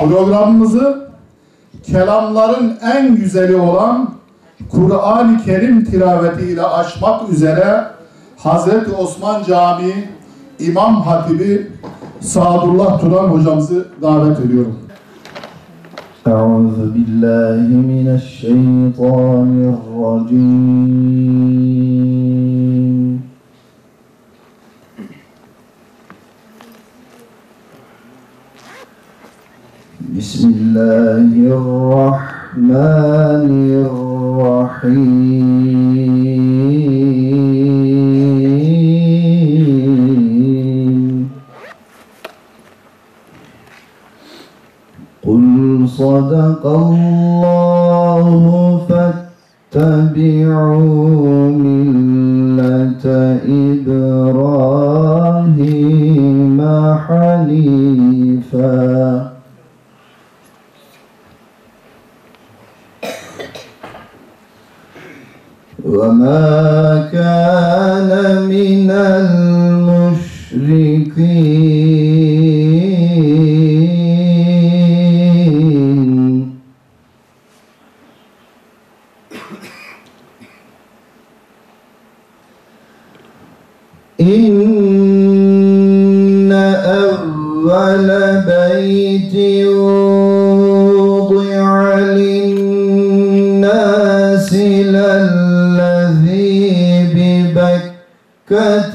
Programımızı kelamların en güzeli olan Kur'an-ı Kerim tilavetiyle açmak üzere Hazreti Osman Camii İmam Hatibi Sadullah Turan hocamızı davet ediyorum. Euzu billahi mineşşeytanirracim. Bismillahirrahmanirrahim. Kul sadakallahu fattabi'u millete İbrahim hanifa. وَمَا كَانَ مِنَ الْمُشْرِكِينَ إِنَّ أَوَّلَ بَيْتٍ وُضِعَ لِلنَّاسِ لَلَّذِي بِبَكَّةَ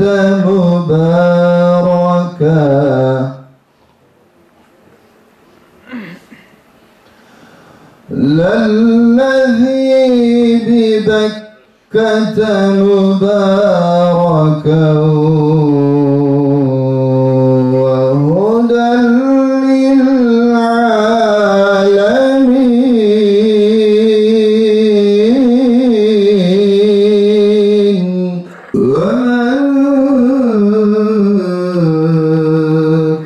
مُبَارَكًا وَهُدًى لِلْعَالَمِينَ وَمَنْ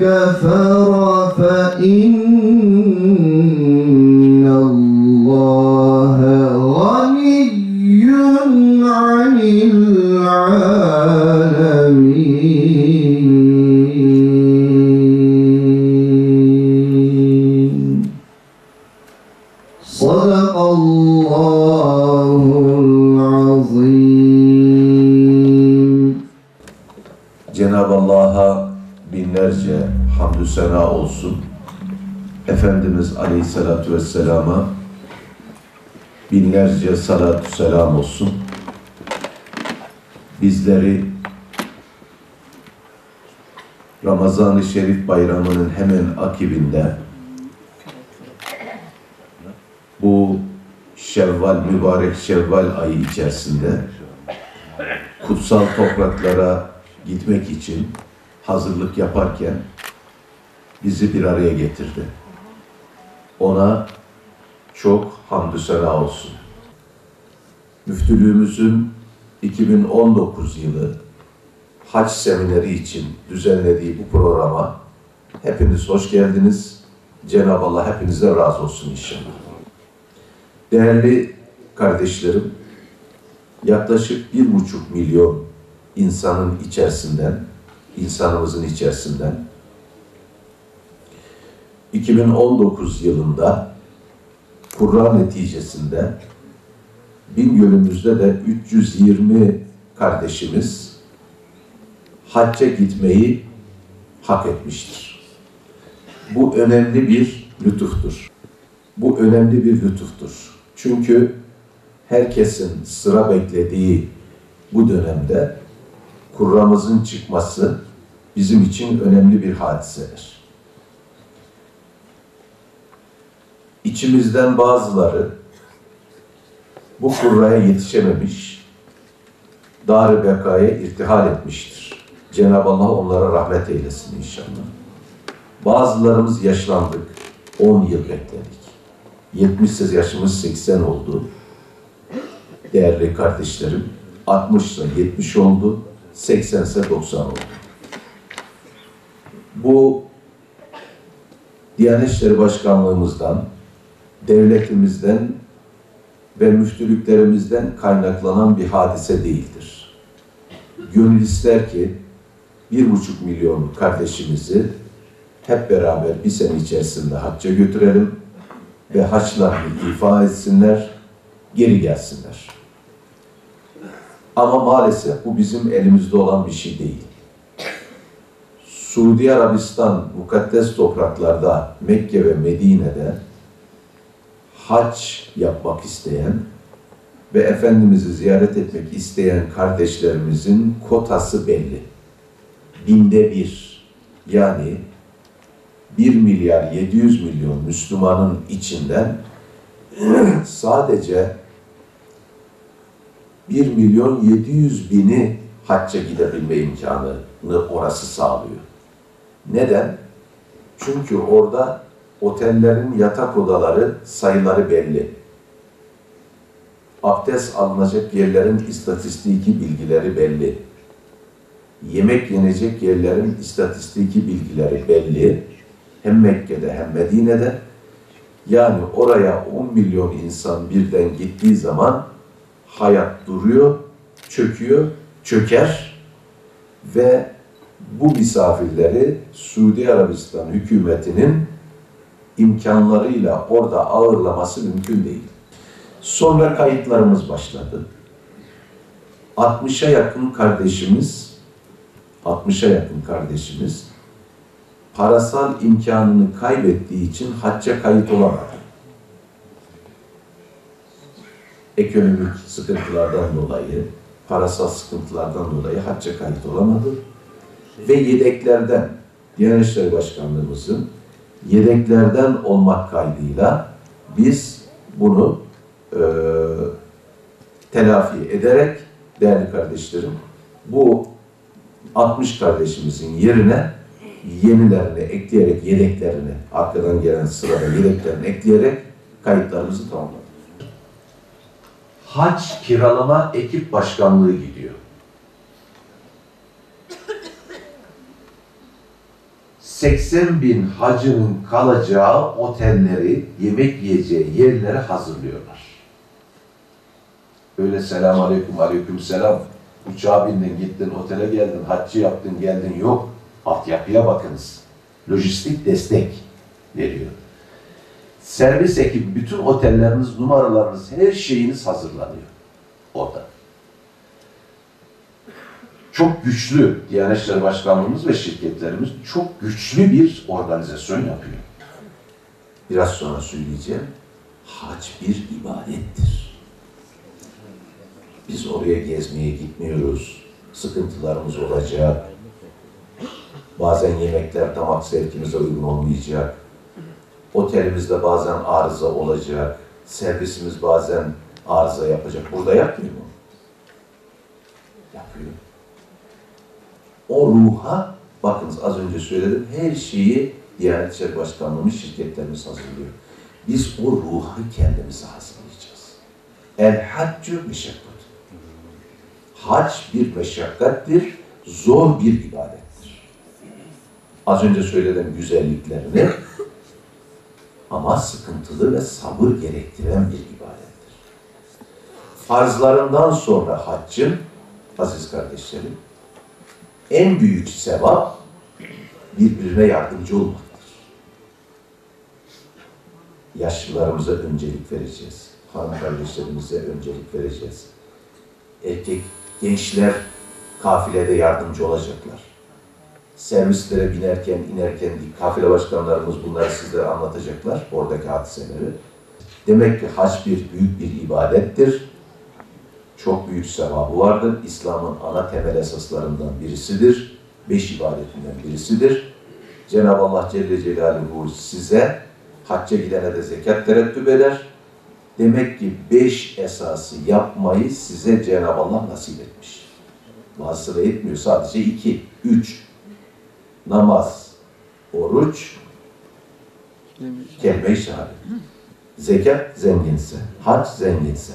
كَفَرَ فَإِنَّ اللَّهَ غَنِيٌّ عَنِ الْعَالَمِينَ. صدق الله العظيم. Cenab-ı Allah'a binlerce hamdü sena olsun. Efendimiz Aleyhisselatü Vesselam'a binlerce salatü selam olsun. Bizleri Ramazan-ı Şerif bayramının hemen akibinde bu Şevval, mübarek Şevval ayı içerisinde kutsal topraklara gitmek için hazırlık yaparken bizi bir araya getirdi. Ona çok hamdü sena olsun. Müftülüğümüzün 2019 yılı hac semineri için düzenlediği bu programa hepiniz hoş geldiniz. Cenab-ı Allah hepinize razı olsun inşallah. Değerli kardeşlerim, yaklaşık 1,5 milyon insanımızın içerisinden 2019 yılında Kur'an neticesinde Bingöl'ümüzde de 320 kardeşimiz hacca gitmeyi hak etmiştir. Bu önemli bir lütuftur. Bu önemli bir lütuftur. Çünkü herkesin sıra beklediği bu dönemde kurramızın çıkması bizim için önemli bir hadisedir. İçimizden bazıları bu kurraya yetişememiş, dar-ı bekaya irtihal etmiştir. Cenab-ı Allah onlara rahmet eylesin inşallah. Bazılarımız yaşlandık, 10 yıl bekledik. 70 yaşımız 80 oldu. Değerli kardeşlerim, 60 ise 70 oldu, 80 ise 90 oldu. Bu Diyanet İşleri Başkanlığımızdan, devletimizden ve müftülüklerimizden kaynaklanan bir hadise değildir. gönül ister ki 1,5 milyon kardeşimizi hep beraber bir sene içerisinde hacca götürelim ve haçlarını ifa etsinler, geri gelsinler. Ama maalesef bu bizim elimizde olan bir şey değil. Suudi Arabistan mukaddes topraklarda, Mekke ve Medine'de hac yapmak isteyen ve Efendimiz'i ziyaret etmek isteyen kardeşlerimizin kotası belli. 1/1000, yani 1 milyar 700 milyon Müslümanın içinden sadece 1 milyon 700 bini hacca gidebilme imkanını orası sağlıyor. Neden? Çünkü orada otellerin yatak odaları sayıları belli. Abdest alınacak yerlerin istatistiki bilgileri belli. Yemek yenecek yerlerin istatistiki bilgileri belli. Hem Mekke'de hem Medine'de. Yani oraya 10 milyon insan birden gittiği zaman hayat duruyor, çöküyor, çöker ve bu misafirleri Suudi Arabistan hükümetinin imkanlarıyla orada ağırlaması mümkün değil. Sonra kayıtlarımız başladı. 60'a yakın kardeşimiz parasal imkanını kaybettiği için hacca kayıt olamadı. Ekonomik sıkıntılardan dolayı, parasal sıkıntılardan dolayı hacca kayıt olamadı. Ve yedeklerden, Diyanet İşleri Başkanlığımızın yedeklerden olmak kaydıyla biz bunu telafi ederek, değerli kardeşlerim, bu 60 kardeşimizin yerine yenilerini ekleyerek, yedeklerini, arkadan gelen sırada yedeklerini ekleyerek kayıtlarımızı tamamladık. Hac kiralama ekip başkanlığı gidiyor. 80.000 hacının kalacağı otelleri, yemek yiyeceği yerleri hazırlıyorlar. Öyle selamun aleyküm, aleyküm selam. Uçağa bindin, gittin, otele geldin, haccı yaptın, geldin, yok. Altyapıya bakınız. Lojistik destek veriyor. Servis ekibi, bütün otelleriniz, numaralarınız, her şeyiniz hazırlanıyor orada. Çok güçlü, Diyanet İşleri Başkanlığımız ve şirketlerimiz çok güçlü bir organizasyon yapıyor. Biraz sonra söyleyeceğim. Hac bir ibadettir. Biz oraya gezmeye gitmiyoruz. Sıkıntılarımız olacak. Bazen yemekler damak zevkimize uygun olmayacak. Otelimizde bazen arıza olacak. Servisimiz bazen arıza yapacak. Burada yapmıyor mu? Yapıyor. O ruha, bakınız az önce söyledim, her şeyi Diyanet İşleri Başkanlığımız, şirketlerimiz hazırlıyor. Biz o ruha kendimize hazırlayacağız. El haccü meşakkat. Hac bir meşakkattir, zor bir ibadettir. Az önce söylediğim güzelliklerini ama sıkıntılı ve sabır gerektiren bir ibadettir. Farzlarından sonra haccın, aziz kardeşlerim, en büyük sevap birbirine yardımcı olmaktır. Yaşlılarımıza öncelik vereceğiz. Hanım kardeşlerimize öncelik vereceğiz. Erkek, gençler kafilede yardımcı olacaklar. Servislere binerken, inerken kafile başkanlarımız bunları sizlere anlatacaklar, oradaki hadiseleri. Demek ki hac büyük bir ibadettir. Çok büyük sevabı vardır. İslam'ın ana temel esaslarından birisidir. 5 ibadetinden birisidir. Cenab-ı Allah Celle Celaluhu size hacca gidene de zekat terettüp eder. Demek ki 5 esası yapmayı size Cenab-ı Allah nasip etmiş. Bazıları etmiyor. Sadece 2, 3. Namaz, oruç, kelime-i şehadet. Zekat zenginse, hac zenginse.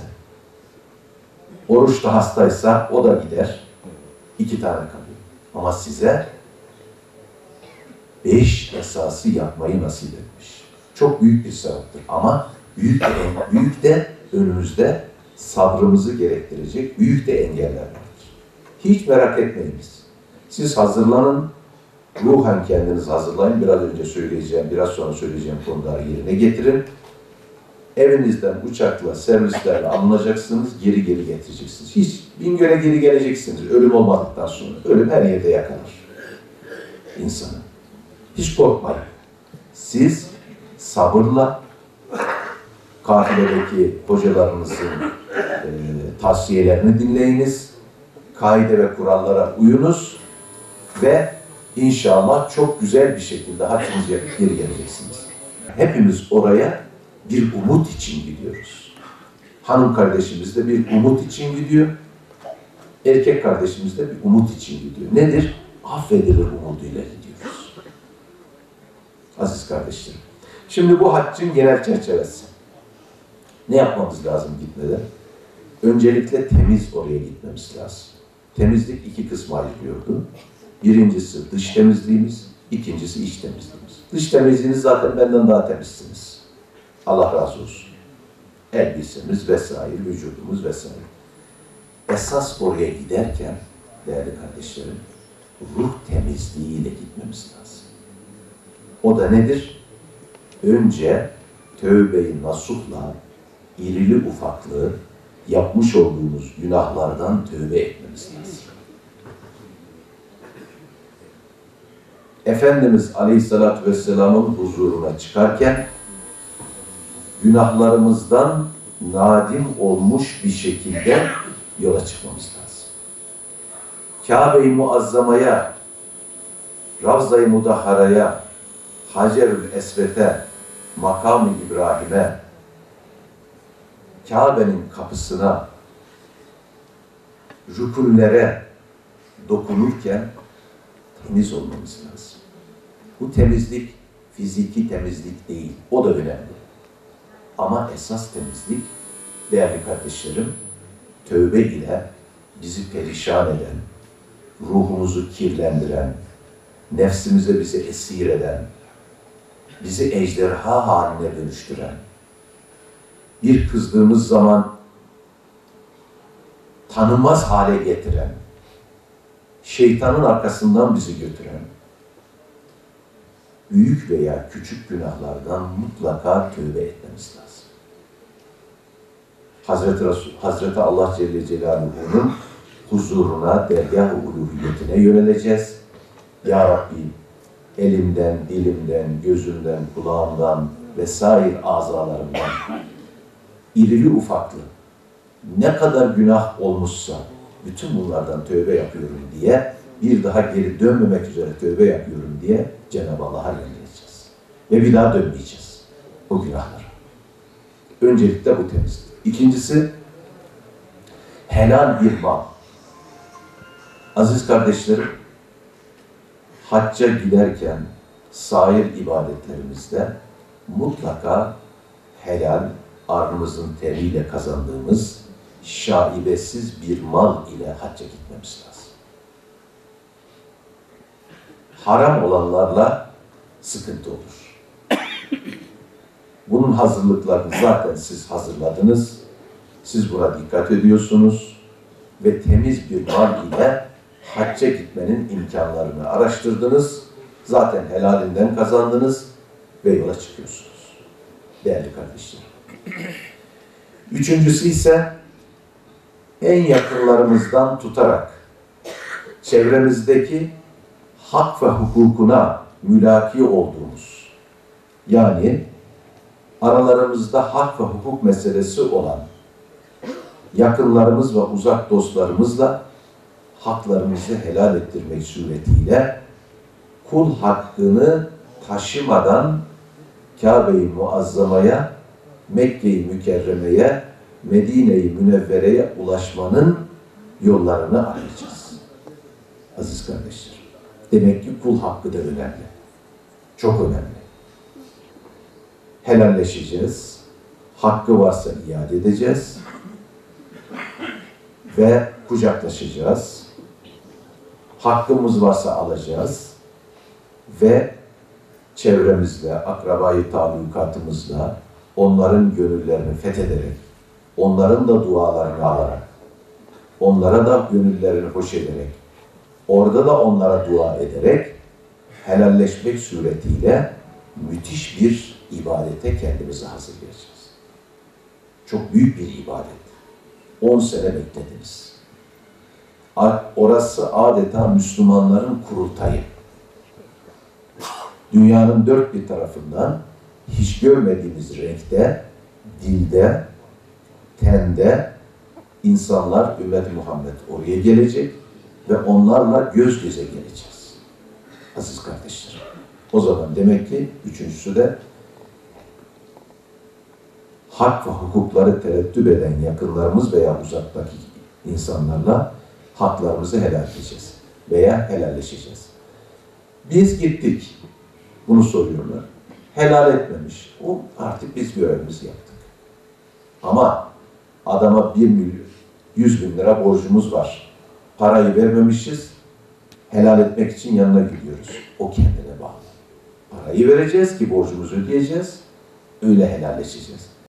Oruçta hastaysa o da gider. 2 tane kalıyor. Ama size 5 esası yapmayı nasip etmiş. Çok büyük bir sevaptır. Ama büyük de önümüzde sabrımızı gerektirecek büyük de engeller vardır. Hiç merak etmeyiniz. Siz hazırlanın, ruhen kendiniz hazırlayın. Biraz önce söyleyeceğim, biraz sonra söyleyeceğim konuları yerine getirin. Evinizden uçakla, servislerle alınacaksınız, geri getireceksiniz. Hiç Bingöl'e geri geleceksiniz ölüm olmadıktan sonra. Ölüm her yerde yakalar insanı. Hiç korkmayın. Siz sabırla kafiledeki hocalarınızın tavsiyelerini dinleyiniz. Kaide ve kurallara uyunuz ve inşallah çok güzel bir şekilde haccınızı yapıp geri geleceksiniz. Hepimiz oraya bir umut için gidiyoruz. Hanım kardeşimiz de bir umut için gidiyor. Erkek kardeşimiz de bir umut için gidiyor. Nedir? Affedilir umuduyla gidiyoruz. Aziz kardeşlerim. Şimdi bu haccın genel çerçevesi. Ne yapmamız lazım gitmeden? Öncelikle temiz oraya gitmemiz lazım. Temizlik iki kısma ayrılıyordu. Birincisi dış temizliğimiz, ikincisi iç temizliğimiz. Dış temizliğiniz zaten benden daha temizsiniz. Allah razı olsun. Elbisemiz vesaire, vücudumuz vesaire. Esas oraya giderken değerli kardeşlerim, ruh temizliğiyle gitmemiz lazım. O da nedir? Önce tövbe-i nasuhla irili ufaklı yapmış olduğumuz günahlardan tövbe etmemiz lazım. Efendimiz Aleyhisselatü Vesselam'ın huzuruna çıkarken günahlarımızdan nadim olmuş bir şekilde yola çıkmamız lazım. Kabe-i Muazzama'ya, Ravza-i Mudahhara'ya, Hacer-ül Esved'e, Makam-ı İbrahim'e, Kabe'nin kapısına, rükünlere dokunurken temiz olmamız lazım. Bu temizlik fiziki temizlik değil, o da önemli. Ama esas temizlik, değerli kardeşlerim, tövbe ile bizi perişan eden, ruhumuzu kirlendiren, nefsimize bizi esir eden, bizi ejderha haline dönüştüren, bir kızdığımız zaman tanınmaz hale getiren, şeytanın arkasından bizi götüren, büyük veya küçük günahlardan mutlaka tövbe etmemiz lazım. Hazreti Allah Celle Celaluhu'nun huzuruna, dergâh-ı uluhiyetine yöneleceğiz. Ya Rabbi, elimden, dilimden, gözümden, kulağımdan vesaire azalarımdan irili ufaklı ne kadar günah olmuşsa bütün bunlardan tövbe yapıyorum diye, bir daha geri dönmemek üzere tövbe yapıyorum diye Cenab-ı Allah'a yöneleceğiz. Ve bir daha dönmeyeceğiz o günahlara. Öncelikle bu temizlik. İkincisi, helal bir mal. Aziz kardeşlerim, hacca giderken sair ibadetlerimizde mutlaka helal, alnımızın teriyle kazandığımız şaibesiz bir mal ile hacca gitmemiz lazım. Haram olanlarla sıkıntı olur. Bunun hazırlıklarını zaten siz hazırladınız. Siz buna dikkat ediyorsunuz ve temiz bir mal ile hacca gitmenin imkanlarını araştırdınız. Zaten helalinden kazandınız ve yola çıkıyorsunuz. Değerli kardeşlerim. Üçüncüsü ise en yakınlarımızdan tutarak çevremizdeki hak ve hukukuna mülaki olduğumuz, yani aralarımızda hak ve hukuk meselesi olan yakınlarımız ve uzak dostlarımızla haklarımızı helal ettirmek suretiyle kul hakkını taşımadan Kabe-i Muazzama'ya, Mekke-i Mükerreme'ye, Medine-i Münevvere'ye ulaşmanın yollarını arayacağız. Aziz kardeşler, demek ki kul hakkı da önemli. Çok önemli. Helalleşeceğiz. Hakkı varsa iade edeceğiz. Ve kucaklaşacağız. Hakkımız varsa alacağız. Ve çevremizle, akrabayı talukatımızla onların gönüllerini fethederek, onların da dualarını alarak, onlara da gönüllerini hoş ederek, orada da onlara dua ederek, helalleşmek suretiyle müthiş bir ibadete kendimizi hazırlayacağız. Çok büyük bir ibadet. 10 sene beklediniz. Orası adeta Müslümanların kurultayı. Dünyanın dört bir tarafından hiç görmediğimiz renkte, dilde, tende insanlar, ümmet-i Muhammed oraya gelecek ve onlarla göz göze geleceğiz. Aziz kardeşlerim. O zaman demek ki üçüncüsü de hak ve hukukları tereddüt eden yakınlarımız veya uzaktaki insanlarla haklarımızı helal edeceğiz veya helalleşeceğiz. Biz gittik, bunu soruyorlar. Helal etmemiş. O artık biz görevimizi yaptık. Ama adama 100 bin lira borcumuz var. Parayı vermemişiz. Helal etmek için yanına gidiyoruz. O kendine bağlı. Parayı vereceğiz ki borcumuzu ödeyeceğiz. Öyle helalleşeceğiz.